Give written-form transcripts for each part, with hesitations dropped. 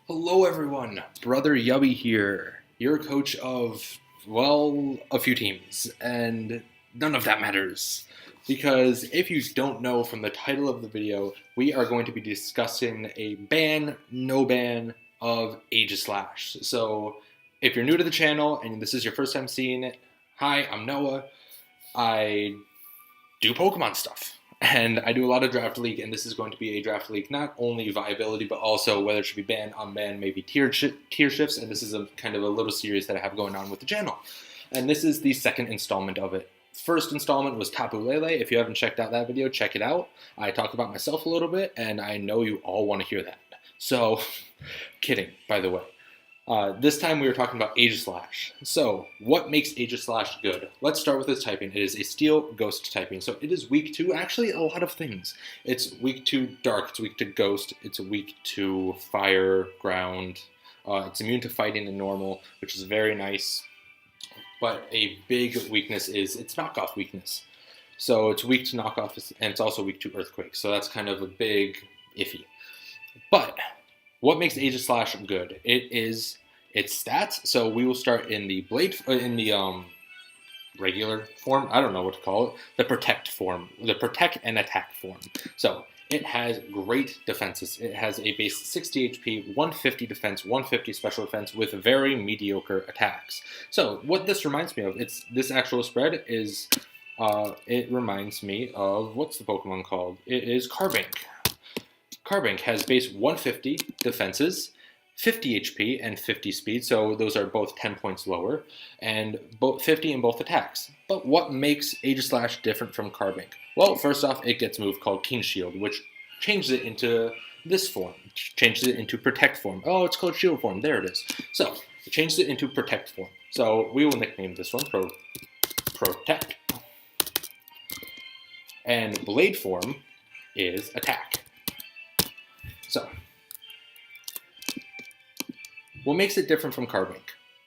Hello everyone, Brother Yubby here, your coach of, well, a few teams, and none of that matters. Because if you don't know from the title of the video, we are going to be discussing a ban, no ban of Aegislash. So if you're new to the channel and this is your first time seeing it, hi, I'm Noah. I do Pokemon stuff. And I do a lot of Draft League, and this is going to be a Draft League, not only viability, but also whether it should be banned, unbanned, maybe tier shifts, and this is a kind of a little series that I have going on with the channel. And this is the second installment of it. First installment was Tapu Lele. If you haven't checked out that video, check it out. I talk about myself a little bit, and I know you all want to hear that. So, kidding, by the way. This time we were talking about Aegislash. So, what makes Aegislash good? Let's start with its typing. It is a Steel Ghost typing. So it is weak to actually a lot of things. It's weak to Dark, it's weak to Ghost, it's weak to Fire, Ground. It's immune to Fighting and Normal, which is very nice. But a big weakness is its knockoff weakness. So it's weak to knockoff, and it's also weak to Earthquake. So that's kind of a big iffy. But what makes Aegislash good? It is its stats. So we will start in the regular form. I don't know what to call it. The Protect form. The Protect and Attack form. So it has great defenses. It has a base 60 HP, 150 defense, 150 special defense with very mediocre attacks. So what this reminds me of, this actual spread is, it reminds me of, what's the Pokemon called? It is Carbink. Carbink has base 150 defenses, 50 HP, and 50 speed, so those are both 10 points lower, and both 50 in both attacks. But what makes Aegislash different from Carbink? Well, first off, it gets a move called King Shield, which changes it into this form, changes it into Protect form. Oh, it's called Shield form, there it is. So, it changes it into Protect form. So, we will nickname this one Protect. And Blade form is Attack. So, what makes it different from Carbink?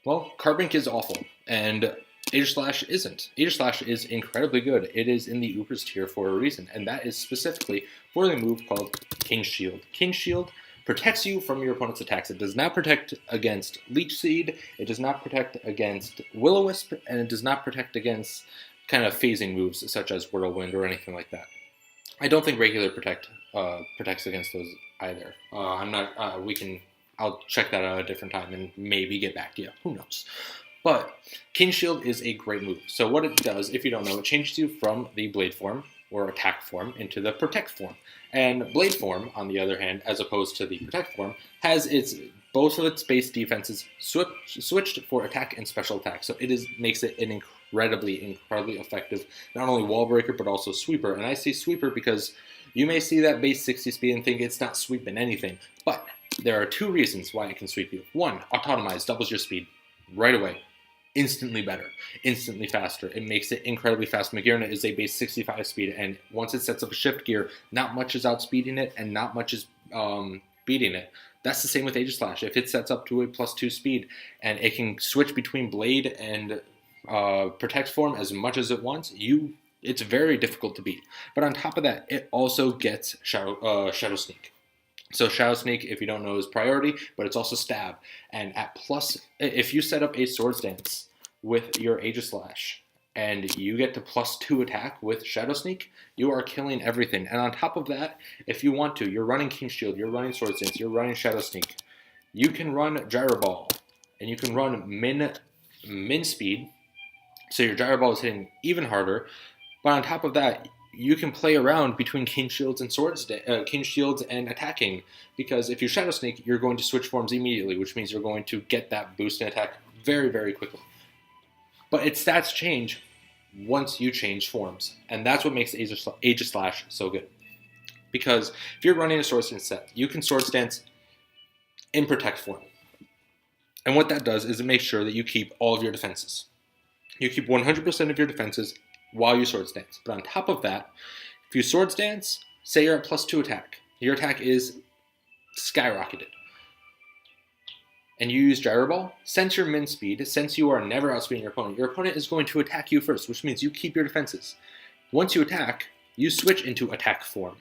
Well, Carbink is awful, and Aegislash isn't. Aegislash is incredibly good. It is in the Ubers tier for a reason, and that is specifically for the move called King Shield. King Shield protects you from your opponent's attacks. It does not protect against Leech Seed, it does not protect against Will-O-Wisp, and it does not protect against kind of phasing moves such as Whirlwind or anything like that. I don't think regular protects against those either. I'll check that out at a different time and maybe get back to you. Who knows? But King Shield is a great move. So what it does, if you don't know, it changes you from the Blade form or Attack form into the Protect form. And Blade form, on the other hand, as opposed to the Protect form, has both of its base defenses switched for Attack and Special Attack. So makes it an incredibly effective, not only wall breaker, but also sweeper. And I say sweeper because you may see that base 60 speed and think it's not sweeping anything. But there are two reasons why it can sweep you. One, Autotomize doubles your speed right away. Instantly better, instantly faster. It makes it incredibly fast. Magearna is a base 65 speed, and once it sets up a shift gear, not much is outspeeding it, and not much is beating it. That's the same with Aegislash. If it sets up to a +2 speed, and it can switch between Blade and Protect form as much as it wants, it's very difficult to beat. But on top of that, it also gets Shadow Sneak. So Shadow Sneak, if you don't know, is priority, but it's also stab. And if you set up a Swords Dance with your Aegislash and you get to +2 attack with Shadow Sneak, you are killing everything. And on top of that, if you want to, you're running King Shield, you're running Swords Dance, you're running Shadow Sneak. You can run Gyro Ball, and you can run min speed, so your Gyro Ball is hitting even harder. But on top of that, you can play around between King Shields and King Shields and attacking, because if you Shadow Sneak, you're going to switch forms immediately, which means you're going to get that boost in attack very, very quickly. But its stats change once you change forms, and that's what makes Aegislash so good. Because if you're running a Swords Dance set, you can Swords Dance in Protect form. And what that does is it makes sure that you keep all of your defenses. You keep 100% of your defenses while you Swords Dance. But on top of that, if you Swords Dance, say you're at +2 attack, your attack is skyrocketed, and you use Gyro Ball, since your min speed, since you are never outspeeding your opponent is going to attack you first, which means you keep your defenses. Once you attack, you switch into Attack form,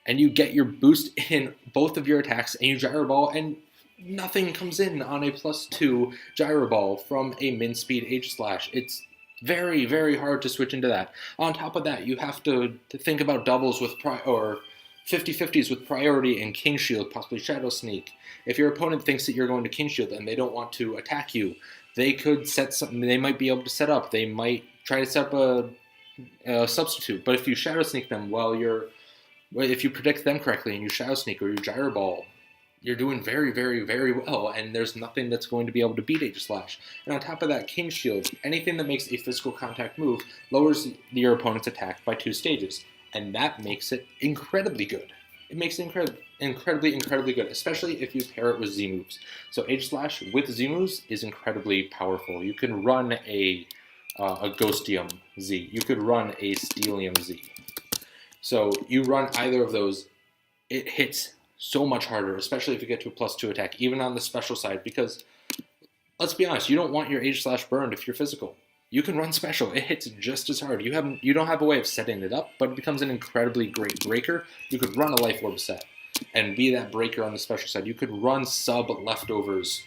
and you get your boost in both of your attacks, and you Gyro Ball, and nothing comes in on a +2 Gyro Ball from a min-speed Aegislash. It's very, very hard to switch into that. On top of that, you have to think about doubles with or 50-50s with priority and King Shield, possibly Shadow Sneak. If your opponent thinks that you're going to King Shield and they don't want to attack you, they could set something. They might be able to set up. They might try to set up a substitute. But if you Shadow Sneak them if you predict them correctly and you Shadow Sneak or you Gyro Ball, you're doing very, very, very well, and there's nothing that's going to be able to beat Aegislash. And on top of that, King Shield, anything that makes a physical contact move lowers your opponent's attack by 2 stages, and that makes it incredibly good. It makes it incredibly, incredibly good, especially if you pair it with Z moves. So Aegislash with Z moves is incredibly powerful. You can run a Ghostium Z. You could run a Steelium Z. So you run either of those, it hits so much harder, especially if you get to a +2 attack, even on the special side, because let's be honest, you don't want your Aegislash burned if you're physical. You can run special. It hits just as hard. You don't have a way of setting it up, but it becomes an incredibly great breaker. You could run a Life Orb set and be that breaker on the special side. You could run sub leftovers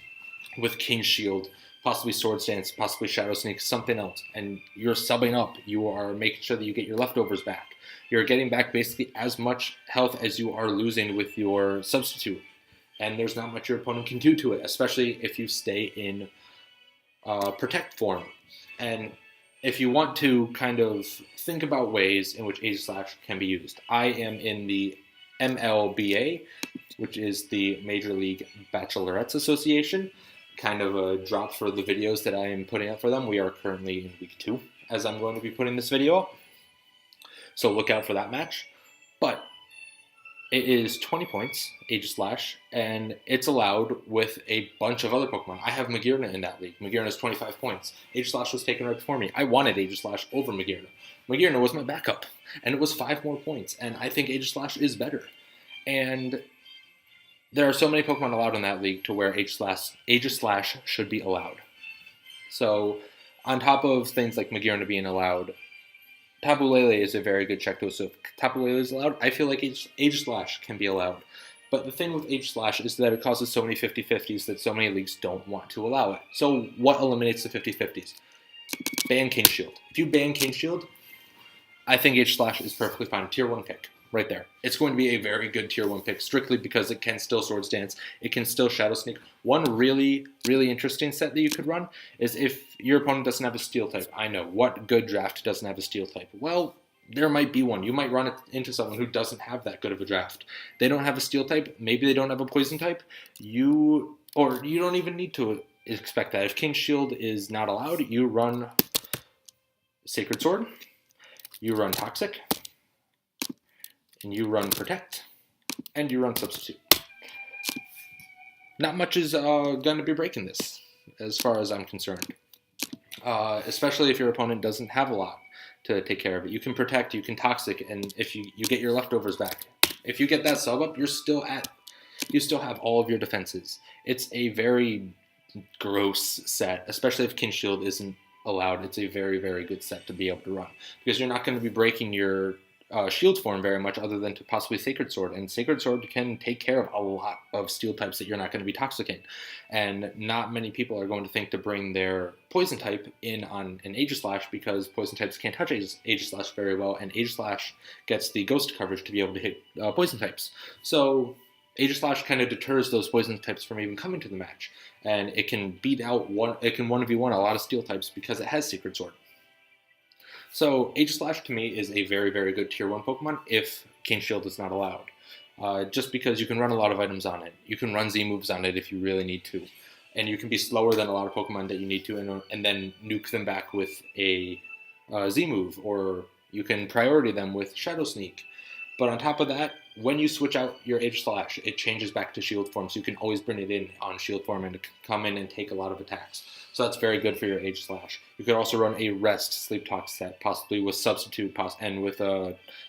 with King Shield, possibly Sword Stance, possibly Shadow Sneak, something else, and you're subbing up. You are making sure that you get your leftovers back. You're getting back basically as much health as you are losing with your substitute. And there's not much your opponent can do to it, especially if you stay in Protect form. And if you want to kind of think about ways in which Aegislash can be used, I am in the MLBA, which is the Major League Bachelorettes Association. Kind of a drop for the videos that I am putting up for them. We are currently in week 2 as I'm going to be putting this video up. So look out for that match. But it is 20 points, Aegislash, and it's allowed with a bunch of other Pokemon. I have Magearna in that league. Magearna is 25 points. Aegislash was taken right before me. I wanted Aegislash over Magearna. Magearna was my backup, and it was 5 more points, and I think Aegislash is better. And there are so many Pokemon allowed in that league to where Aegislash should be allowed. So on top of things like Magearna being allowed, Tapu Lele is a very good check to us. So if Tapu Lele is allowed, I feel like Aegislash can be allowed. But the thing with Aegislash is that it causes so many 50-50s that so many leagues don't want to allow it. So what eliminates the 50-50s? Ban King Shield. If you ban King Shield, I think Aegislash is perfectly fine. Tier 1 pick. Right there. It's going to be a very good Tier 1 pick, strictly because it can still Swords Dance. It can still Shadow Sneak. One really, really interesting set that you could run is if your opponent doesn't have a Steel type. I know, what good draft doesn't have a Steel type? Well, there might be one. You might run it into someone who doesn't have that good of a draft. They don't have a Steel type. Maybe they don't have a Poison type. You don't even need to expect that. If King Shield is not allowed, you run Sacred Sword. You run Toxic. And you run Protect, and you run Substitute. Not much is going to be breaking this, as far as I'm concerned. Especially if your opponent doesn't have a lot to take care of it. You can Protect, you can Toxic, and if you get your leftovers back. If you get that sub up, you still have all of your defenses. It's a very gross set, especially if King Shield isn't allowed. It's a very, very good set to be able to run, because you're not going to be breaking your shield form very much other than to possibly Sacred Sword, and Sacred Sword can take care of a lot of steel types that you're not going to be toxic in, and not many people are going to think to bring their poison type in on an Aegislash because poison types can't touch Aegislash very well, and Aegislash gets the ghost coverage to be able to hit poison types. So Aegislash kind of deters those poison types from even coming to the match, and it can beat out it can 1v1 a lot of steel types because it has Sacred Sword. So Aegislash to me is a very, very good Tier 1 Pokemon if King Shield is not allowed. Just because you can run a lot of items on it. You can run Z moves on it if you really need to. And you can be slower than a lot of Pokemon that you need to and then nuke them back with a Z move. Or you can priority them with Shadow Sneak. But on top of that, when you switch out your Aegislash, it changes back to Shield form, so you can always bring it in on Shield form and come in and take a lot of attacks. So that's very good for your Aegislash. You could also run a Rest Sleep Talk set, possibly with Substitute, and with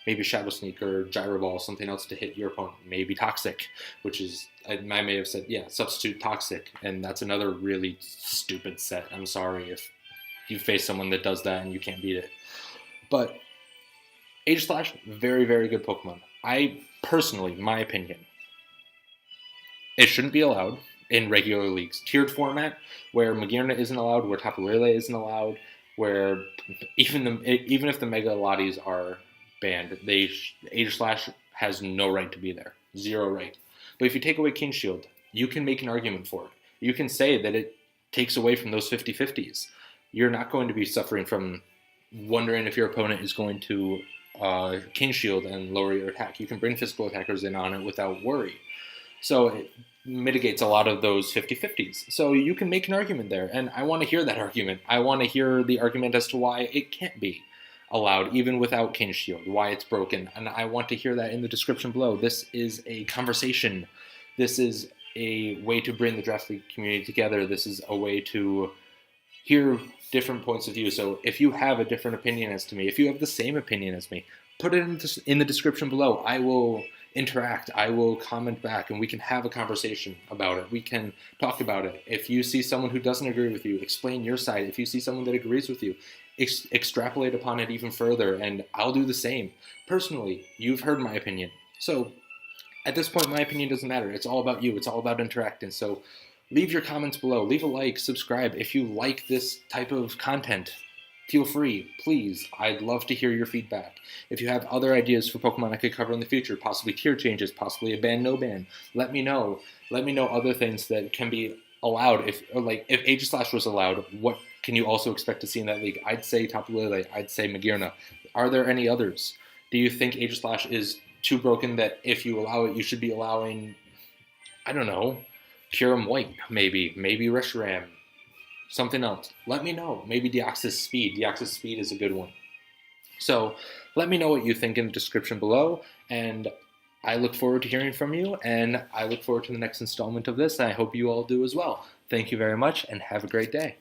maybe Shadow Sneak or Gyro Ball, something else to hit your opponent. Maybe Toxic, which is, I may have said, yeah, Substitute Toxic, and that's another really stupid set. I'm sorry if you face someone that does that and you can't beat it. But Aegislash, very, very good Pokemon. I personally, my opinion, it shouldn't be allowed. in regular leagues. Tiered format where Magirna isn't allowed, where Tapu Lele isn't allowed, where even if the Mega Lotties are banned, Aegislash has no right to be there. Zero right. But if you take away King Shield, you can make an argument for it. You can say that it takes away from those 50-50s. You're not going to be suffering from wondering if your opponent is going to King Shield and lower your attack. You can bring physical attackers in on it without worry. So it mitigates a lot of those 50-50s. So you can make an argument there, and I want to hear that argument. I want to hear the argument as to why it can't be allowed, even without King Shield, why it's broken, and I want to hear that in the description below. This is a conversation. This is a way to bring the Draft League community together. This is a way to hear different points of view. So if you have a different opinion as to me, if you have the same opinion as me, put it in the description below. I will interact. I will comment back, and we can have a conversation about it. We can talk about it. If you see someone who doesn't agree with you, explain your side. If you see someone that agrees with you, extrapolate upon it even further, and I'll do the same. Personally, you've heard my opinion. So at this point, my opinion doesn't matter. It's all about you. It's all about interacting. So leave your comments below. Leave a like, subscribe. If you like this type of content, feel free, please. I'd love to hear your feedback. If you have other ideas for Pokemon I could cover in the future, possibly tier changes, possibly a ban, no ban, let me know. Let me know other things that can be allowed. If Aegislash was allowed, what can you also expect to see in that league? I'd say Tapu Lele. I'd say Magirna. Are there any others? Do you think Aegislash is too broken that if you allow it, you should be allowing, I don't know, Kyurem White, maybe Reshiram, something else? Let me know. Maybe Deoxys Speed. Deoxys Speed is a good one. So let me know what you think in the description below, and I look forward to hearing from you, and I look forward to the next installment of this, and I hope you all do as well. Thank you very much, and have a great day.